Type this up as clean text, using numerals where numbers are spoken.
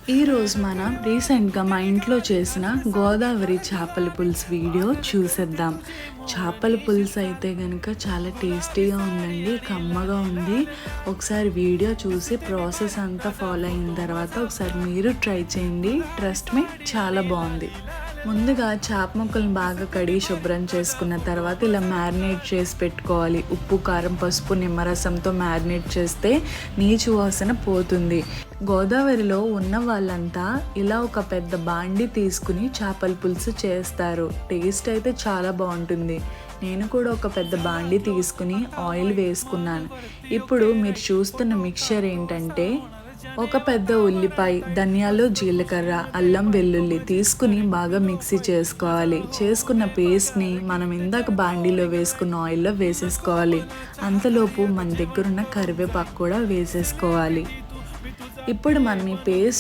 ఈరోజు మనం రీసెంట్గా మా ఇంట్లో చేసిన గోదావరి చేపల పులుసు వీడియో చూసేద్దాం. చేపల పులుసు అయితే కనుక చాలా టేస్టీగా ఉందండి, కమ్మగా ఉంది. ఒకసారి వీడియో చూసి ప్రాసెస్ అంతా ఫాలో అయిన తర్వాత ఒకసారి మీరు ట్రై చేయండి. ట్రస్ట్ మీ, చాలా బాగుంది. ముందుగా చేప ముక్కలను బాగా కడిగి శుభ్రం చేసుకున్న తర్వాత ఇలా మ్యారినేట్ చేసి పెట్టుకోవాలి. ఉప్పు, కారం, పసుపు, నిమ్మరసంతో మ్యారినేట్ చేస్తే నీచు వాసన పోతుంది. గోదావరిలో ఉన్న వాళ్ళంతా ఇలా ఒక పెద్ద బాండి తీసుకుని చేపల పులుసు చేస్తారు. టేస్ట్ అయితే చాలా బాగుంటుంది. నేను కూడా ఒక పెద్ద బాండి తీసుకుని ఆయిల్ వేసుకున్నాను. ఇప్పుడు మీరు చూస్తున్న మిక్చర్ ఏంటంటే ఒక పెద్ద ఉల్లిపాయ, ధనియాలు, జీలకర్ర, అల్లం, వెల్లుల్లి తీసుకుని బాగా మిక్సీ చేసుకోవాలి. చేసుకున్న పేస్ట్ని మనం ఇందాక బాండీలో వేసుకున్న ఆయిల్లో వేసేసుకోవాలి. అంతలోపు మన దగ్గర ఉన్న కరివేపాకు కూడా వేసేసుకోవాలి. ఇప్పుడు మనం ఈ పేస్ట్